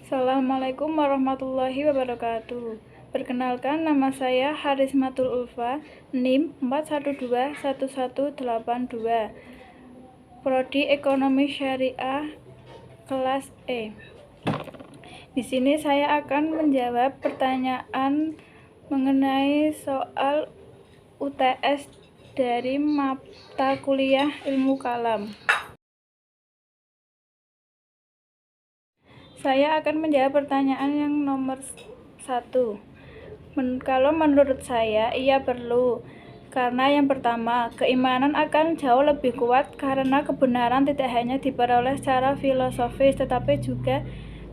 Assalamualaikum warahmatullahi wabarakatuh. Perkenalkan, nama saya Harismatul Ulfa, NIM 4121182, Prodi Ekonomi Syariah kelas E. Di sini saya akan menjawab pertanyaan mengenai soal UTS dari mata kuliah Ilmu Kalam. Saya akan menjawab pertanyaan yang nomor 1. Kalau menurut saya, iya perlu. Karena yang pertama, keimanan akan jauh lebih kuat karena kebenaran tidak hanya diperoleh secara filosofis, tetapi juga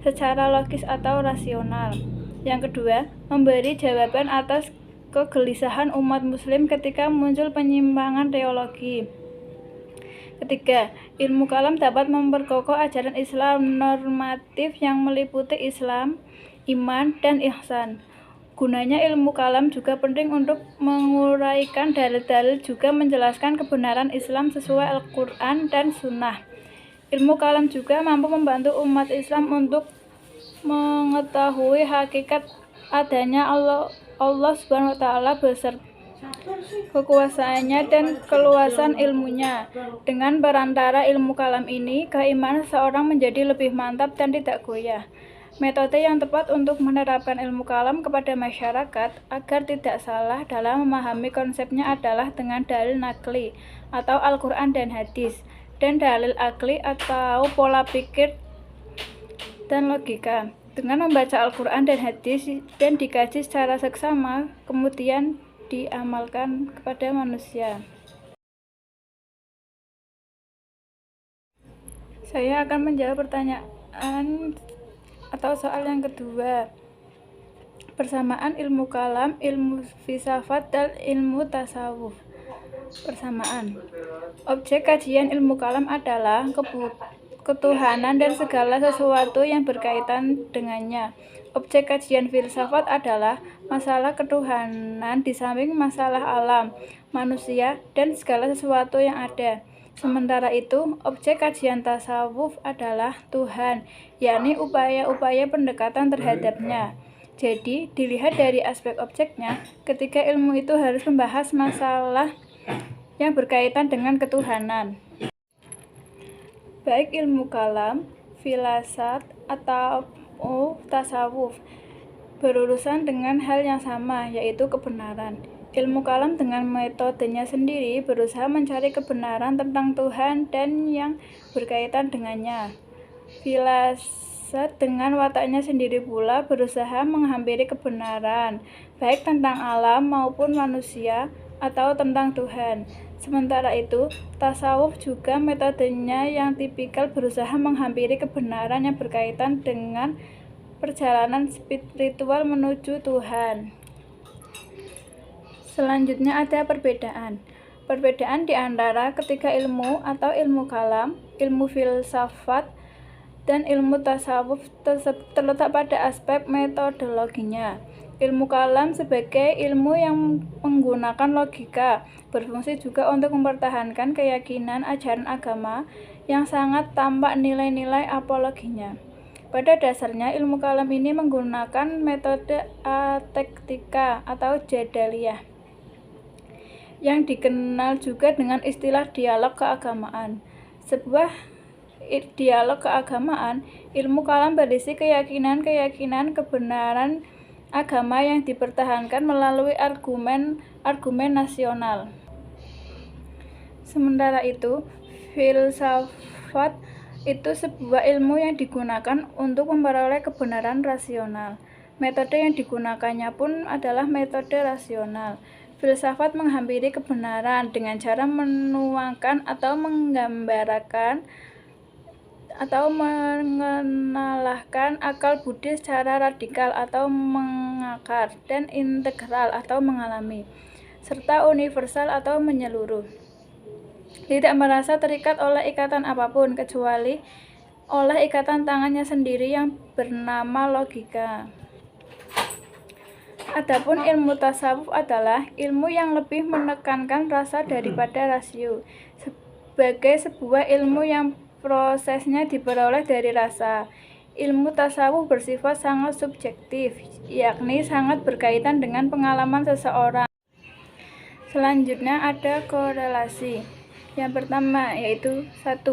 secara logis atau rasional. Yang kedua, memberi jawaban atas kegelisahan umat muslim ketika muncul penyimpangan teologi. Ketiga, ilmu kalam dapat memperkokoh ajaran Islam normatif yang meliputi Islam, iman, dan ihsan. Gunanya ilmu kalam juga penting untuk menguraikan dalil-dalil, juga menjelaskan kebenaran Islam sesuai Al-Quran dan Sunnah. Ilmu kalam juga mampu membantu umat Islam untuk mengetahui hakikat adanya Allah Subhanahu wa Ta'ala beserta kekuasaannya dan keluasan ilmunya. Dengan perantara ilmu kalam ini, keimanan seorang menjadi lebih mantap dan tidak goyah. Metode yang tepat untuk menerapkan ilmu kalam kepada masyarakat agar tidak salah dalam memahami konsepnya adalah dengan dalil nakli atau Al-Quran dan hadis, dan dalil akli atau pola pikir dan logika. Dengan membaca Al-Quran dan hadis dan dikaji secara seksama, kemudian diamalkan kepada manusia. Saya akan menjawab pertanyaan atau soal yang kedua. Persamaan ilmu kalam, ilmu filsafat, dan ilmu tasawuf. Persamaan. Objek kajian ilmu kalam adalah ketuhanan dan segala sesuatu yang berkaitan dengannya. Objek kajian filsafat adalah masalah ketuhanan di samping masalah alam, manusia, dan segala sesuatu yang ada. Sementara itu, objek kajian tasawuf adalah Tuhan, yakni upaya-upaya pendekatan terhadapnya. Jadi, dilihat dari aspek objeknya, ketika ilmu itu harus membahas masalah yang berkaitan dengan ketuhanan. Baik ilmu kalam, filsafat, atau tasawuf berurusan dengan hal yang sama, yaitu kebenaran. Ilmu kalam dengan metodenya sendiri berusaha mencari kebenaran tentang Tuhan dan yang berkaitan dengannya. Filsafat dengan wataknya sendiri pula berusaha menghampiri kebenaran, baik tentang alam maupun manusia atau tentang Tuhan. Sementara itu, tasawuf juga metodenya yang tipikal berusaha menghampiri kebenaran yang berkaitan dengan perjalanan spiritual menuju Tuhan. Selanjutnya ada perbedaan. Perbedaan di antara ketiga ilmu atau ilmu kalam, ilmu filsafat, dan ilmu tasawuf terletak pada aspek metodologinya. Ilmu kalam sebagai ilmu yang menggunakan logika, berfungsi juga untuk mempertahankan keyakinan ajaran agama yang sangat tampak nilai-nilai apologinya. Pada dasarnya, ilmu kalam ini menggunakan metode atektika atau jadaliyah, yang dikenal juga dengan istilah dialog keagamaan. Sebuah dialog keagamaan, ilmu kalam berisi keyakinan-keyakinan kebenaran agama yang dipertahankan melalui argumen nasional. Sementara itu, filsafat itu sebuah ilmu yang digunakan untuk memperoleh kebenaran rasional. Metode yang digunakannya pun adalah metode rasional. Filsafat menghampiri kebenaran dengan cara menuangkan atau menggambarkan atau mengenalkan akal budi secara radikal atau mengakar, dan integral atau mengalami, serta universal atau menyeluruh. Tidak merasa terikat oleh ikatan apapun, kecuali oleh ikatan tangannya sendiri yang bernama logika. Adapun ilmu tasawuf adalah ilmu yang lebih menekankan rasa daripada rasio, sebagai sebuah ilmu yang prosesnya diperoleh dari rasa. Ilmu tasawuf bersifat sangat subjektif, yakni sangat berkaitan dengan pengalaman seseorang. Selanjutnya ada korelasi. Yang pertama yaitu 1.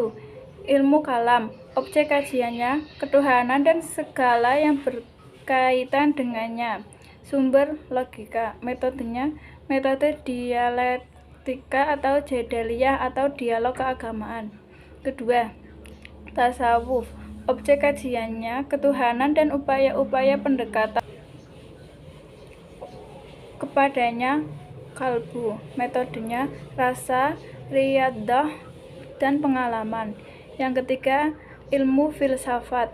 Ilmu kalam. Objek kajiannya ketuhanan dan segala yang berkaitan dengannya. Sumber logika. Metodenya metode dialektika atau jadaliyah atau dialog keagamaan. Kedua, tasawuf. Objek kajiannya ketuhanan dan upaya-upaya pendekatan kepadanya kalbu. Metodenya rasa, riyadhah, dan pengalaman. Yang ketiga, ilmu filsafat.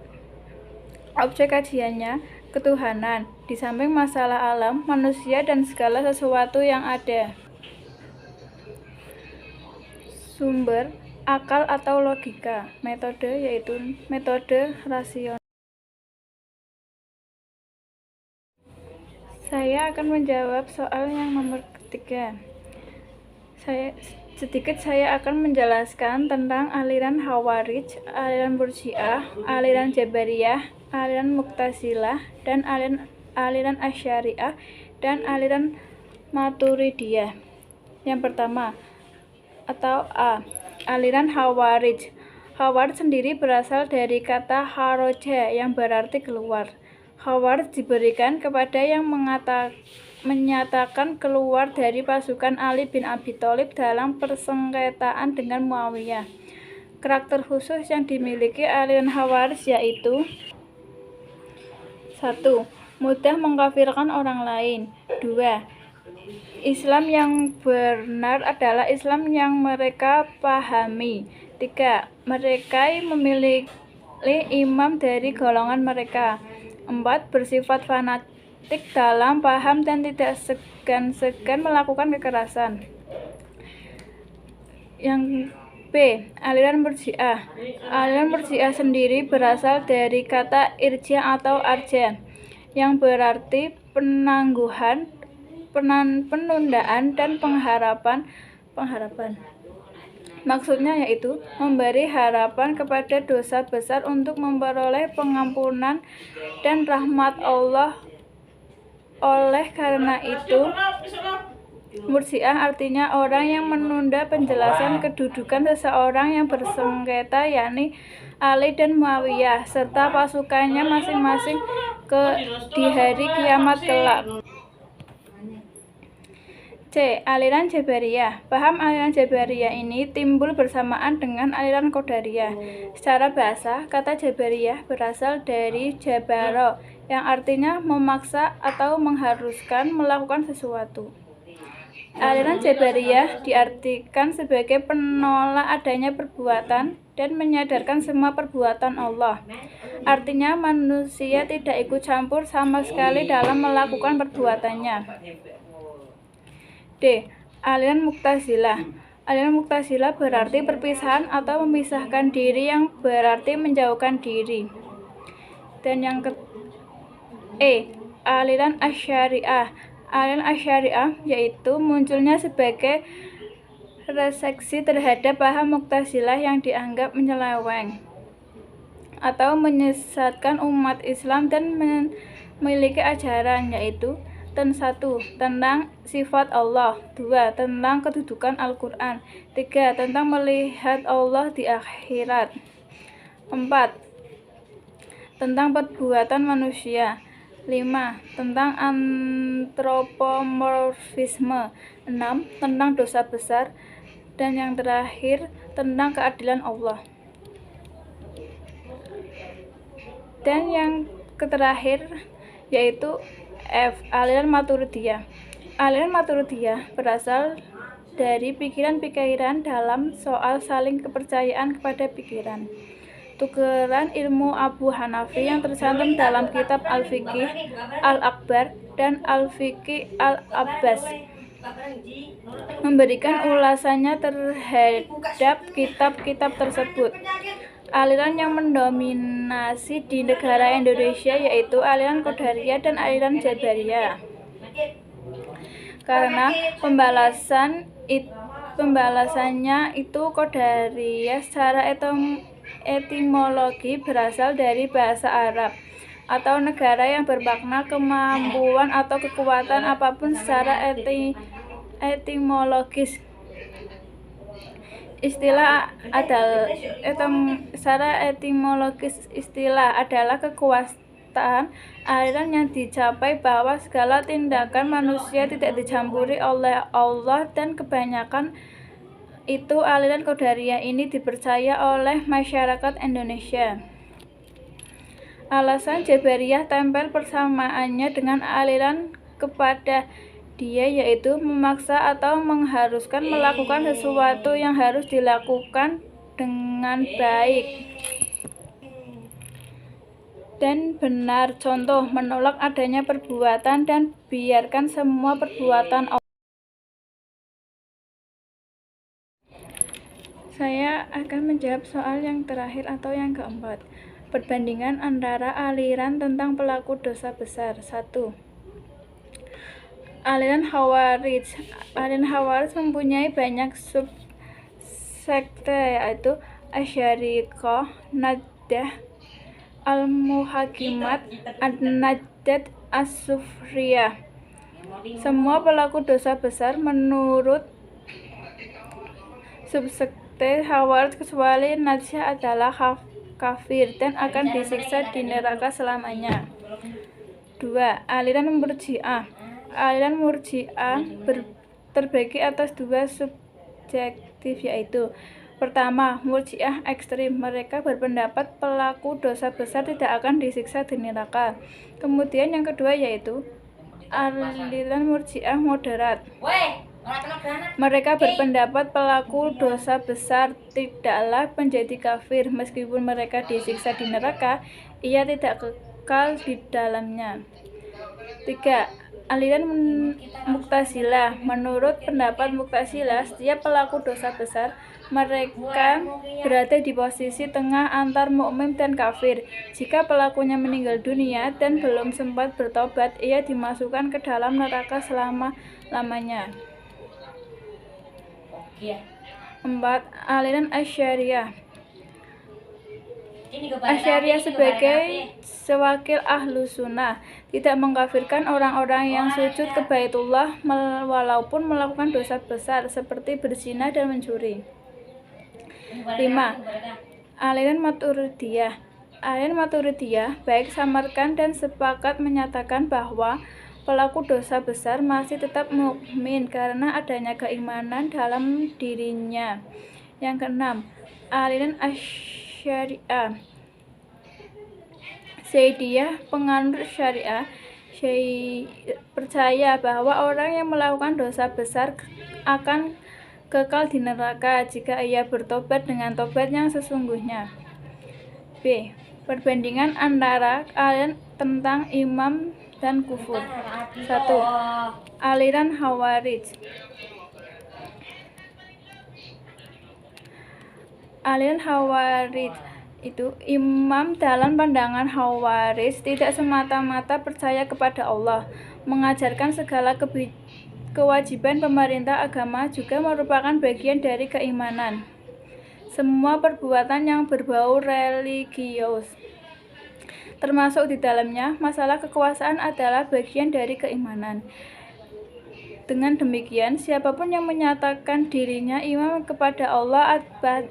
Objek kajiannya ketuhanan, di samping masalah alam, manusia, dan segala sesuatu yang ada. Sumber akal atau logika. Metode yaitu metode rasional. Saya akan menjawab soal yang nomor ketiga. Saya akan menjelaskan tentang aliran Khawarij, aliran Murji'ah, aliran Jabariyah, aliran Mu'tazilah, dan aliran Asy'ariyah, dan aliran Maturidiyah. Yang pertama, atau A. Aliran Khawarij. Khawarij sendiri berasal dari kata kharaja yang berarti keluar. Khawarij diberikan kepada yang menyatakan keluar dari pasukan Ali bin Abi Thalib dalam persengketaan dengan Muawiyah. Karakter khusus yang dimiliki aliran Khawarij yaitu 1. Mudah mengkafirkan orang lain. 2. Islam yang benar adalah Islam yang mereka pahami. 3. Mereka memilih imam dari golongan mereka. 4. Bersifat fanatik dalam paham dan tidak segan-segan melakukan kekerasan. Yang B. Aliran Murji'ah. Aliran Murji'ah sendiri berasal dari kata irja atau arja, yang berarti penangguhan, penundaan, dan pengharapan. Maksudnya yaitu memberi harapan kepada dosa besar untuk memperoleh pengampunan dan rahmat Allah. Oleh karena itu, Murji'ah artinya orang yang menunda penjelasan kedudukan seseorang yang bersengketa, yakni Ali dan Muawiyah serta pasukannya masing-masing di hari kiamat kelak. C. Aliran Jabariyah. Paham aliran Jabariyah ini timbul bersamaan dengan aliran Qadariyah. Secara bahasa, kata Jabariyah berasal dari jabaro, yang artinya memaksa atau mengharuskan melakukan sesuatu. Aliran Jabariyah diartikan sebagai penolak adanya perbuatan dan menyadarkan semua perbuatan Allah. Artinya manusia tidak ikut campur sama sekali dalam melakukan perbuatannya. D. Aliran Mu'tazilah. Aliran Mu'tazilah berarti perpisahan atau memisahkan diri, yang berarti menjauhkan diri. Dan yang E. Aliran Asy'ariyah. Aliran Asy'ariyah yaitu munculnya sebagai reaksi terhadap paham Mu'tazilah yang dianggap menyeleweng atau menyesatkan umat Islam dan memiliki ajaran yaitu 1. Tentang sifat Allah. 2. Tentang kedudukan Al-Quran. 3. Tentang melihat Allah di akhirat. 4. Tentang perbuatan manusia. 5. Tentang antropomorfisme. 6. Tentang dosa besar. Dan yang terakhir, tentang keadilan Allah. Dan yang terakhir yaitu F. Aliran Maturidiyah. Aliran Maturidiyah berasal dari pikiran-pikiran dalam soal saling kepercayaan kepada pikiran. Tukeran ilmu Abu Hanafi yang tercantum dalam kitab Al-Fiqh Al-Akbar dan Al-Fiqh Al-Abbas memberikan ulasannya terhadap kitab-kitab tersebut. Aliran yang mendominasi di negara Indonesia yaitu aliran Qadariyah dan aliran Jabariyah. Karena pembalasannya itu Qadariyah secara etimologi berasal dari bahasa Arab atau negara yang bermakna kemampuan atau kekuatan apapun secara etimologis. Secara etimologis istilah adalah kekuasaan aliran yang dicapai bahwa segala tindakan manusia tidak dicampuri oleh Allah, dan kebanyakan itu aliran Qadariyah ini dipercaya oleh masyarakat Indonesia. Alasan Jabariyah tempel persamaannya dengan aliran kepada dia, yaitu memaksa atau mengharuskan melakukan sesuatu yang harus dilakukan dengan baik dan benar. Contoh, menolak adanya perbuatan dan biarkan semua perbuatan Allah. Saya akan menjawab soal yang terakhir atau yang keempat. Perbandingan antara aliran tentang pelaku dosa besar. 1. Aliran Khawarij. Aliran Khawarij mempunyai banyak subsekte, yaitu Asy'ariyah, Najdah, Al-Muhakimat, An-Najdat, As-Sufriyah. Semua pelaku dosa besar menurut subsekte Khawarij kecuali Najdah adalah kafir dan akan disiksa di neraka selamanya. 2. Aliran Murji'ah. Aliran Murji'ah terbagi atas 2 subjektif, yaitu pertama, Murji'ah ekstrim. Mereka berpendapat pelaku dosa besar tidak akan disiksa di neraka. Kemudian yang kedua yaitu aliran Murji'ah moderat. Mereka berpendapat pelaku dosa besar tidaklah menjadi kafir. Meskipun mereka disiksa di neraka, ia tidak kekal di dalamnya. 3. Aliran Mu'tazilah. Menurut pendapat Mu'tazilah, setiap pelaku dosa besar mereka berada di posisi tengah antar mukmin dan kafir. Jika pelakunya meninggal dunia dan belum sempat bertobat, ia dimasukkan ke dalam neraka selama-lamanya. 4. Aliran Asy'ariyah. Asy'ariyah sebagai sewakil ahlu sunnah tidak mengkafirkan orang-orang yang sujud ke Baitullah walaupun melakukan dosa besar seperti berzina dan mencuri. 5. Aliran Maturidiyah. Aliran Maturidiyah baik Samarkand dan sepakat menyatakan bahwa pelaku dosa besar masih tetap mukmin karena adanya keimanan dalam dirinya. Yang 6. Aliran Asy'ariyah. Zaidiyah, penganut syariah, percaya bahwa orang yang melakukan dosa besar akan kekal di neraka jika ia bertobat dengan tobat yang sesungguhnya. B. Perbandingan antara aliran tentang imam dan kufur. 1. Aliran Khawarij. Aliran Khawarij itu imam dalam pandangan Khawarij tidak semata-mata percaya kepada Allah. Mengajarkan segala kewajiban pemerintah agama juga merupakan bagian dari keimanan. Semua perbuatan yang berbau religius, termasuk di dalamnya masalah kekuasaan, adalah bagian dari keimanan. Dengan demikian, siapapun yang menyatakan dirinya imam kepada Allah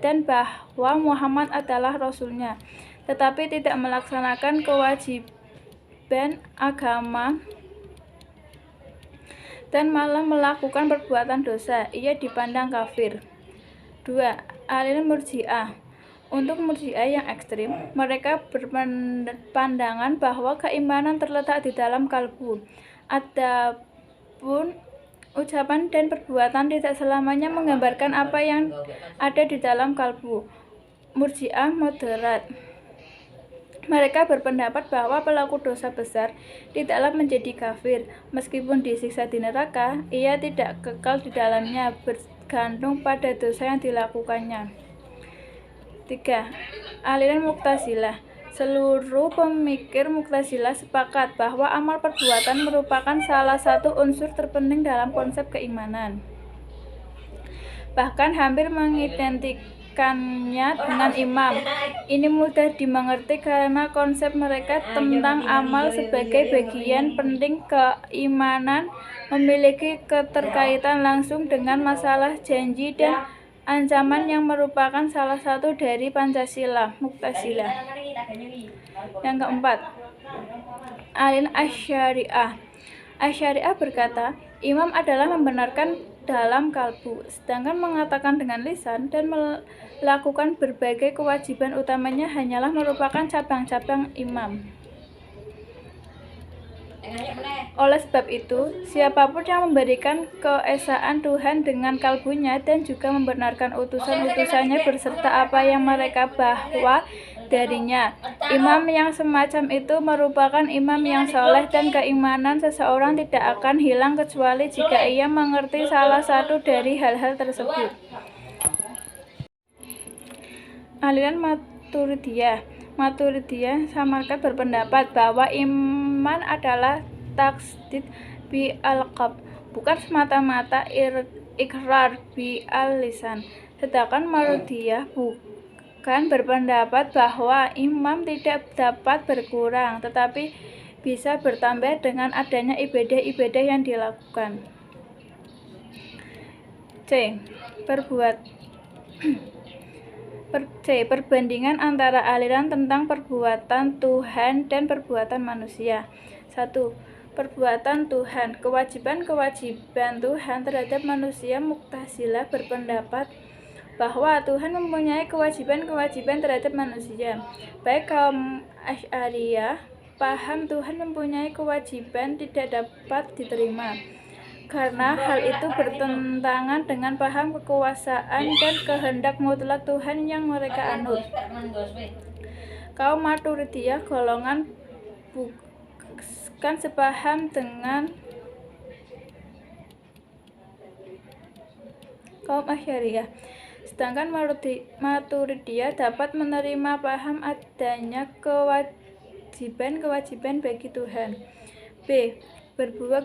dan bahwa Muhammad adalah Rasul-Nya, tetapi tidak melaksanakan kewajiban agama dan malah melakukan perbuatan dosa, ia dipandang kafir. 2. Aliran Murji'ah. Untuk Murji'ah yang ekstrim, mereka berpandangan bahwa keimanan terletak di dalam kalbu. Adapun ucapan dan perbuatan tidak selamanya menggambarkan apa yang ada di dalam kalbu. Murji'ah moderat. Mereka berpendapat bahwa pelaku dosa besar tidaklah menjadi kafir. Meskipun disiksa di neraka, ia tidak kekal di dalamnya, bergantung pada dosa yang dilakukannya. 3. Aliran Mu'tazilah. Seluruh pemikir Mu'tazilah sepakat bahwa amal perbuatan merupakan salah satu unsur terpenting dalam konsep keimanan. Bahkan hampir mengaitkannya dengan imam. Ini mudah dimengerti karena konsep mereka tentang amal sebagai bagian penting keimanan memiliki keterkaitan langsung dengan masalah janji dan ancaman yang merupakan salah satu dari Pancasila, Mu'tazilah. Yang keempat, aliran Asy'ariyah. Asy'ariyah berkata, imam adalah membenarkan dalam kalbu, sedangkan mengatakan dengan lisan dan melakukan berbagai kewajiban utamanya hanyalah merupakan cabang-cabang imam. Oleh sebab itu, siapapun yang memberikan keesaan Tuhan dengan kalbunya dan juga membenarkan utusan-utusannya berserta apa yang mereka bawa darinya, imam yang semacam itu merupakan imam yang soleh dan keimanan seseorang tidak akan hilang kecuali jika ia mengerti salah satu dari hal-hal tersebut. Aliran Maturidiyah. Maturidiyah Samarkand berpendapat bahwa iman adalah tasdid bi al-qalb, bukan semata-mata ikrar bi al-lisan. Sedangkan Maturidiyah bukan berpendapat bahwa imam tidak dapat berkurang, tetapi bisa bertambah dengan adanya ibadah-ibadah yang dilakukan. Perbandingan antara aliran tentang perbuatan Tuhan dan perbuatan manusia. 1. Perbuatan Tuhan. Kewajiban-kewajiban Tuhan terhadap manusia. Mu'tazilah berpendapat bahwa Tuhan mempunyai kewajiban-kewajiban terhadap manusia. Baik kaum Asy'ariyah paham Tuhan mempunyai kewajiban tidak dapat diterima, karena hal itu bertentangan dengan paham kekuasaan dan kehendak mutlak Tuhan yang mereka anut. Kaum Maturidiyah golongan bukan sepaham dengan kaum Asy'ariyah. Sedangkan Maturidiyah dapat menerima paham adanya kewajiban-kewajiban bagi Tuhan. B. Berbuat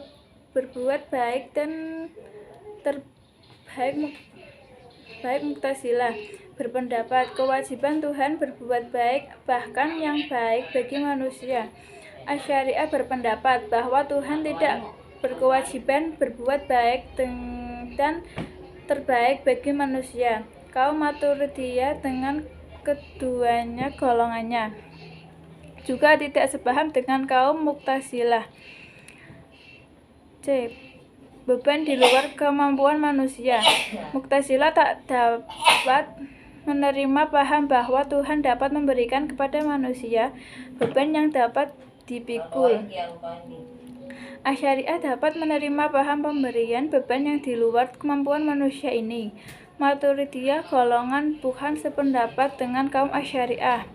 baik dan terbaik. Mu'tazilah berpendapat kewajiban Tuhan berbuat baik, bahkan yang baik bagi manusia. Asy'ariyah berpendapat bahwa Tuhan tidak berkewajiban berbuat baik dan terbaik bagi manusia. Kaum Maturidiyah dengan keduanya golongannya juga tidak sepaham dengan kaum Mu'tazilah. C. Beban di luar kemampuan manusia. Mu'tazilah tak dapat menerima paham bahwa Tuhan dapat memberikan kepada manusia beban yang dapat dipikul. Asy'ariyah dapat menerima paham pemberian beban yang di luar kemampuan manusia ini. Maturidiyah golongan bukan sependapat dengan kaum Asy'ariyah,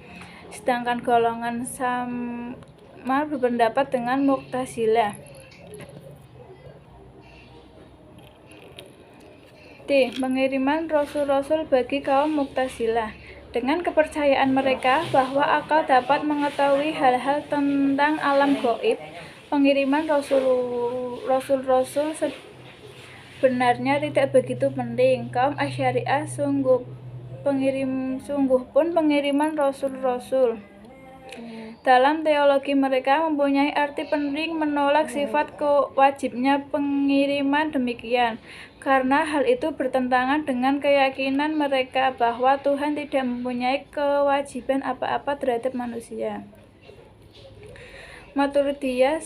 sedangkan golongan sama berpendapat dengan Mu'tazilah. D. Pengiriman rasul-rasul bagi kaum Mu'tazilah. Dengan kepercayaan mereka bahwa akal dapat mengetahui hal-hal tentang alam gaib, pengiriman rasul-rasul sebenarnya tidak begitu penting. Kaum Asy'ariyah sungguh pun pengiriman rasul-rasul dalam teologi mereka mempunyai arti penting menolak sifat kewajibnya pengiriman demikian, karena hal itu bertentangan dengan keyakinan mereka bahwa Tuhan tidak mempunyai kewajiban apa-apa terhadap manusia. Maturidiyah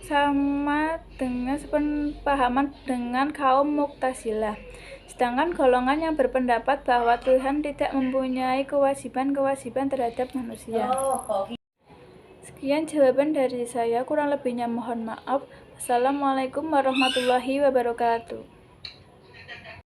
sama dengan sepahaman dengan kaum Mu'tazilah, sedangkan golongan yang berpendapat bahwa Tuhan tidak mempunyai kewajiban-kewajiban terhadap manusia. Sekian jawaban dari saya, kurang lebihnya mohon maaf. Assalamualaikum warahmatullahi wabarakatuh.